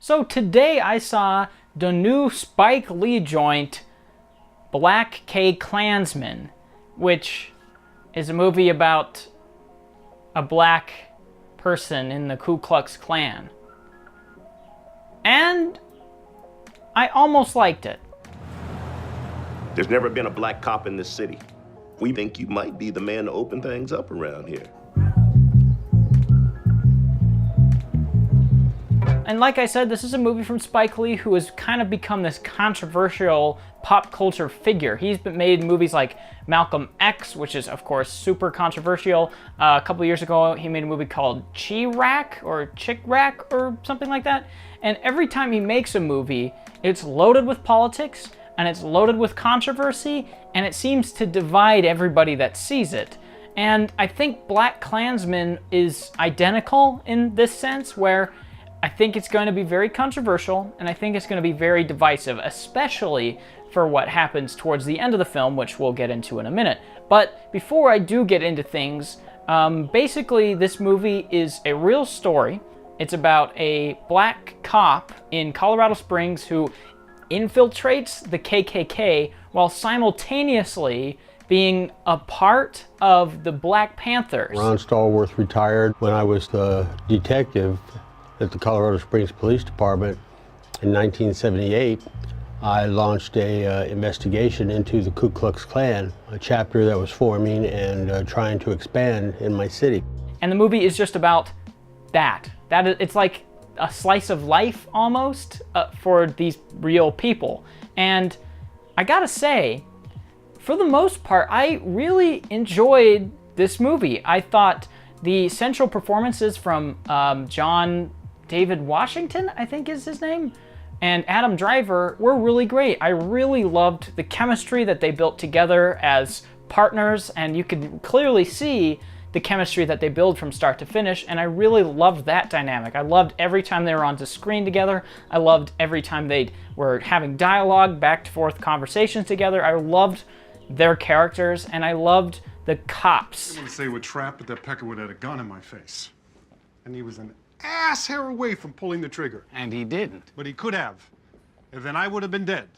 So today I saw the new Spike Lee joint, BlacKkKlansman, which is a movie about a black person in the Ku Klux Klan. And I almost liked it. There's never been a black cop in this city. We think you might be the man to open things up around here. And like I said, this is a movie from Spike Lee who has kind of become this controversial pop culture figure. He's been made movies like Malcolm X, which is of course super controversial. A couple years ago, he made a movie called Chi-Raq or Chick-Raq or something like that. And every time he makes a movie, it's loaded with politics and it's loaded with controversy, and it seems to divide everybody that sees it. And I think BlacKkKlansman is identical in this sense, where I think it's going to be very controversial, and I think it's going to be very divisive, especially for what happens towards the end of the film, which we'll get into in a minute. But before I do get into things, basically this movie is a real story. It's about a black cop in Colorado Springs who infiltrates the KKK while simultaneously being a part of the Black Panthers. Ron Stallworth retired when I was the detective at the Colorado Springs Police Department in 1978. I launched a investigation into the Ku Klux Klan, a chapter that was forming and trying to expand in my city. And the movie is just about that. It's like a slice of life almost for these real people. And I gotta say, for the most part, I really enjoyed this movie. I thought the central performances from John David Washington, I think is his name, and Adam Driver were really great. I really loved the chemistry that they built together as partners, and you could clearly see the chemistry that they build from start to finish, and I really loved that dynamic. I loved every time they were on the screen together. I loved every time they were having dialogue, back and forth conversations together. I loved their characters, and I loved the cops. I want to say what trapped, but that pecker would have had a gun in my face. And he was an ass hair away from pulling the trigger. And he didn't. But he could have. And then I would have been dead.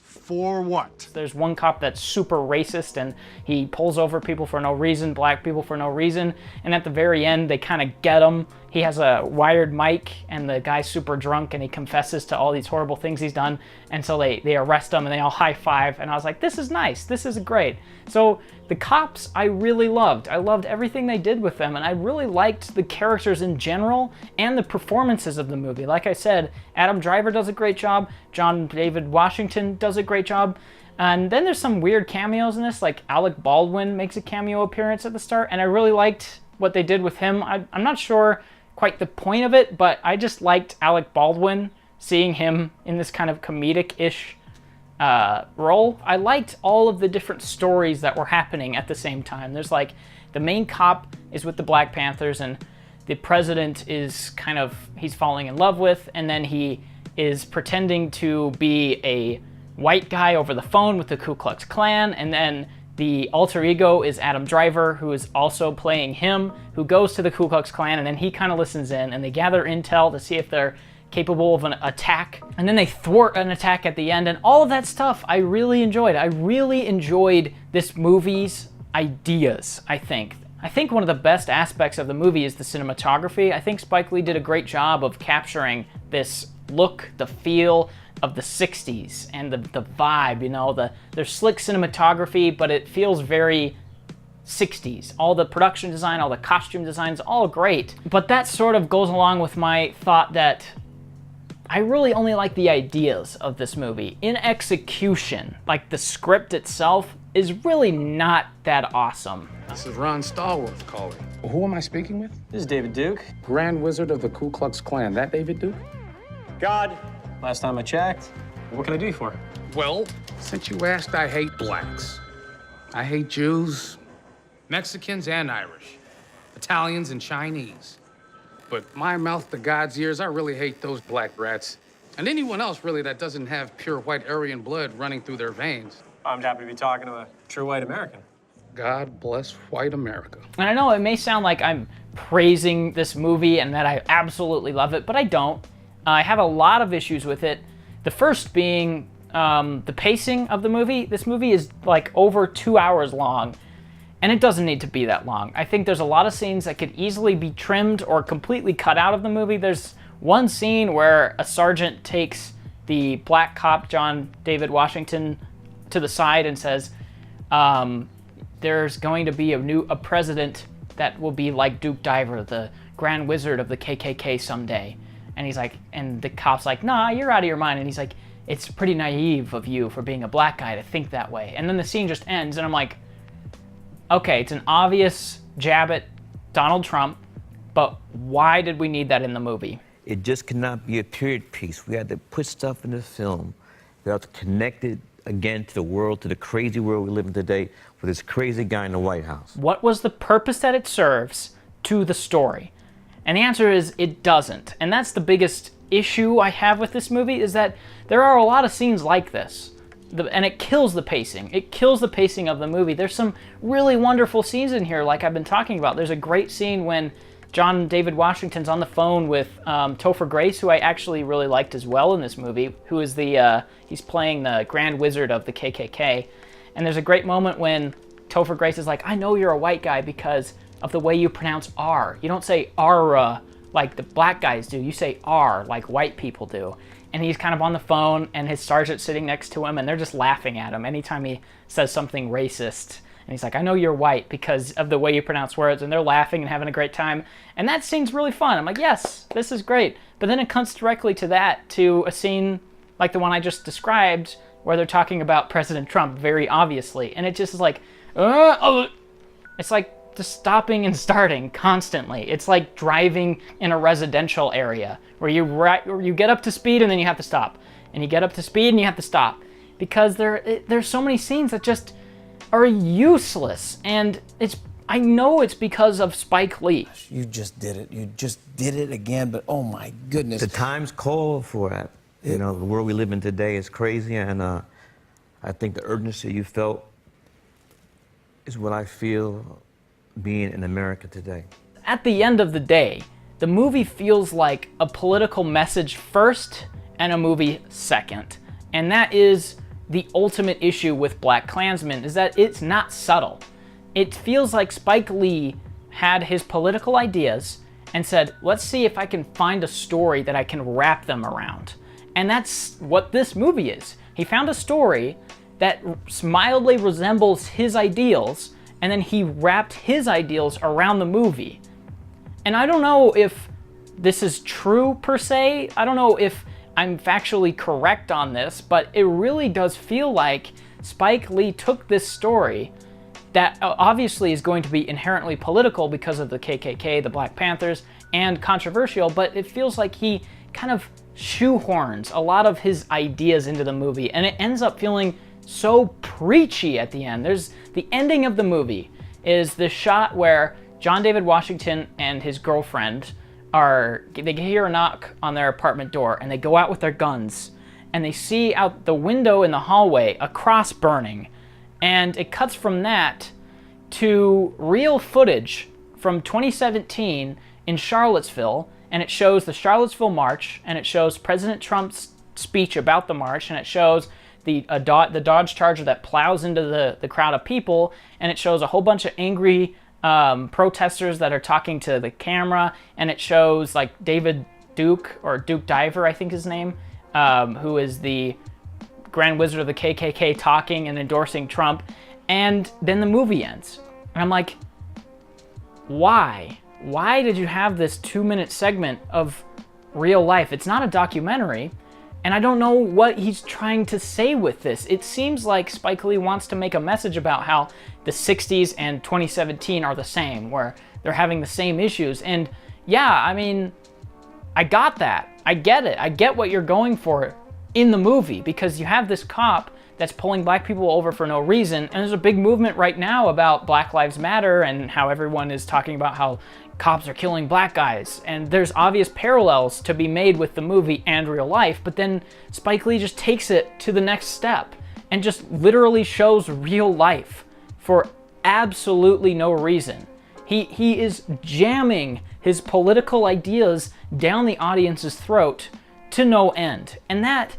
For what? There's one cop that's super racist, and he pulls over people for no reason, black people for no reason, and at the very end they kind of get him. He has a wired mic, and the guy's super drunk, and he confesses to all these horrible things he's done, and so they arrest him, and they all high-five, and I was like, this is nice, this is great. So the cops I really loved. I loved everything they did with them, and I really liked the characters in general and the performances of the movie. Like I said, Adam Driver does a great job, John David Washington does a great job, and then there's some weird cameos in this, like Alec Baldwin makes a cameo appearance at the start, and I really liked what they did with him. I'm not sure quite the point of it, but I just liked Alec Baldwin, seeing him in this kind of comedic-ish role. I liked all of the different stories that were happening at the same time. There's like, the main cop is with the Black Panthers, and the president is kind of, he's falling in love with, and then he is pretending to be a white guy over the phone with the Ku Klux Klan, and then the alter ego is Adam Driver, who is also playing him, who goes to the Ku Klux Klan, and then he kind of listens in, and they gather intel to see if they're capable of an attack, and then they thwart an attack at the end, and all of that stuff I really enjoyed. I really enjoyed this movie's ideas, I think. I think one of the best aspects of the movie is the cinematography. I think Spike Lee did a great job of capturing this look, the feel of the 60s, and the vibe, you know, there's slick cinematography, but it feels very 60s. All the production design, all the costume designs, all great. But that sort of goes along with my thought that I really only like the ideas of this movie. In execution, like the script itself, is really not that awesome. This is Ron Stallworth calling. Well, who am I speaking with? This is David Duke. Grand Wizard of the Ku Klux Klan. That David Duke? God. Last time I checked. What can I do you for? Well, since you asked, I hate blacks. I hate Jews, Mexicans and Irish, Italians and Chinese. But my mouth to God's ears, I really hate those black rats. And anyone else, really, that doesn't have pure white Aryan blood running through their veins. I'm happy to be talking to a true white American. God bless white America. And I know it may sound like I'm praising this movie and that I absolutely love it, but I don't. I have a lot of issues with it. The first being the pacing of the movie. This movie is like over 2 hours long, and it doesn't need to be that long. I think there's a lot of scenes that could easily be trimmed or completely cut out of the movie. There's one scene where a sergeant takes the black cop, John David Washington, to the side and says, there's going to be a president that will be like Duke Diver, the Grand Wizard of the KKK someday. And he's like, and the cop's like, nah, you're out of your mind. And he's like, it's pretty naive of you for being a black guy to think that way. And then the scene just ends, and I'm like, okay, it's an obvious jab at Donald Trump, but why did we need that in the movie? It just cannot be a period piece. We had to put stuff in the film. We have to connect it again to the world, to the crazy world we live in today with this crazy guy in the White House. What was the purpose that it serves to the story? And the answer is it doesn't. And that's the biggest issue I have with this movie, is that there are a lot of scenes like this. And it kills the pacing. It kills the pacing of the movie. There's some really wonderful scenes in here, like I've been talking about. There's a great scene when John David Washington's on the phone with Topher Grace, who I actually really liked as well in this movie, who is he's playing the Grand Wizard of the KKK. And there's a great moment when Topher Grace is like, I know you're a white guy because of the way you pronounce R. You don't say R like the black guys do. You say R like white people do. And he's kind of on the phone, and his sergeant's sitting next to him, and they're just laughing at him anytime he says something racist. And he's like, I know you're white because of the way you pronounce words, and they're laughing and having a great time. And that scene's really fun. I'm like, yes, this is great. But then it comes directly to that, to a scene like the one I just described, where they're talking about President Trump very obviously. And it just is like, it's like just stopping and starting constantly. It's like driving in a residential area where you get up to speed and then you have to stop. And you get up to speed and you have to stop. Because there's so many scenes that just are useless. And I know it's because of Spike Lee. You just did it. You just did it again, but oh my goodness. The times call for it. You know, the world we live in today is crazy, and I think the urgency you felt is what I feel being in America today. At the end of the day, the movie feels like a political message first and a movie second. And that is the ultimate issue with BlacKkKlansman, is that it's not subtle. It feels like Spike Lee had his political ideas and said, let's see if I can find a story that I can wrap them around. And that's what this movie is. He found a story that mildly resembles his ideals, and then he wrapped his ideals around the movie. And I don't know if this is true per se. I don't know if I'm factually correct on this, but it really does feel like Spike Lee took this story that obviously is going to be inherently political because of the KKK, the Black Panthers, and controversial, but it feels like he kind of shoehorns a lot of his ideas into the movie, and it ends up feeling so preachy at the end. There's the ending of the movie is the shot where John David Washington and his girlfriend they hear a knock on their apartment door, and they go out with their guns, and they see out the window in the hallway a cross burning, and it cuts from that to real footage from 2017 in Charlottesville, and it shows the Charlottesville March, and it shows President Trump's speech about the march, and it shows the Dodge Charger that plows into the crowd of people, and it shows a whole bunch of angry protesters that are talking to the camera, and it shows like David Duke, or Duke Diver, I think his name, who is the Grand Wizard of the KKK, talking and endorsing Trump, and then the movie ends. And I'm like, why? Why did you have this 2-minute segment of real life? It's not a documentary, and I don't know what he's trying to say with this. It seems like Spike Lee wants to make a message about how the 60s and 2017 are the same, where they're having the same issues. And yeah, I mean, I got that. I get it. I get what you're going for in the movie, because you have this cop that's pulling black people over for no reason, and there's a big movement right now about Black Lives Matter and how everyone is talking about how cops are killing black guys, and there's obvious parallels to be made with the movie and real life, but then Spike Lee just takes it to the next step and just literally shows real life for absolutely no reason. He is jamming his political ideas down the audience's throat to no end. And that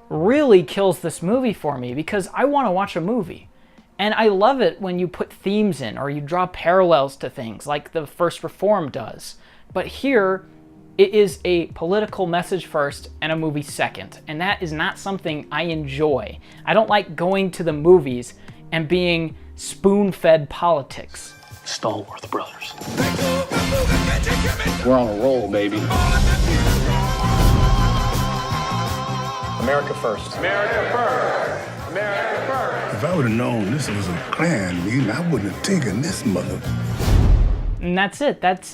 really kills this movie for me, because I want to watch a movie. And I love it when you put themes in or you draw parallels to things like the First Reform does. But here, it is a political message first and a movie second. And that is not something I enjoy. I don't like going to the movies and being spoon-fed politics. Stallworth Brothers. We're on a roll, baby. America first. America first. America first. If I would have known this was a Klan meeting, I wouldn't have taken this mother. And that's it. That's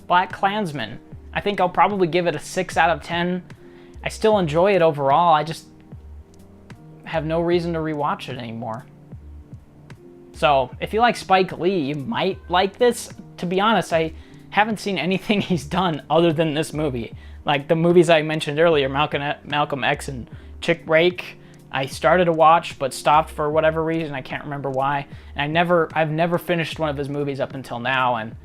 BlacKkKlansman. I think I'll probably give it a 6 out of 10. I still enjoy it overall. I just have no reason to rewatch it anymore. So, if you like Spike Lee, you might like this. To be honest, I haven't seen anything he's done other than this movie. Like the movies I mentioned earlier, Malcolm X and Chick Rake, I started to watch but stopped for whatever reason. I can't remember why. And I've never finished one of his movies up until now, and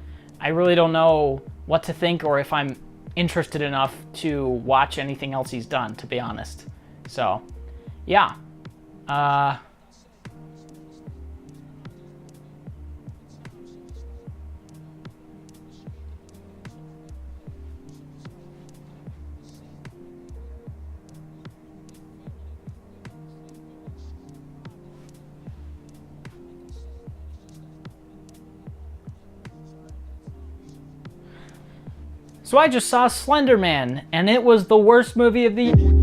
I really don't know what to think or if I'm interested enough to watch anything else he's done, to be honest. So, yeah. So I just saw Slender Man, and it was the worst movie of the year.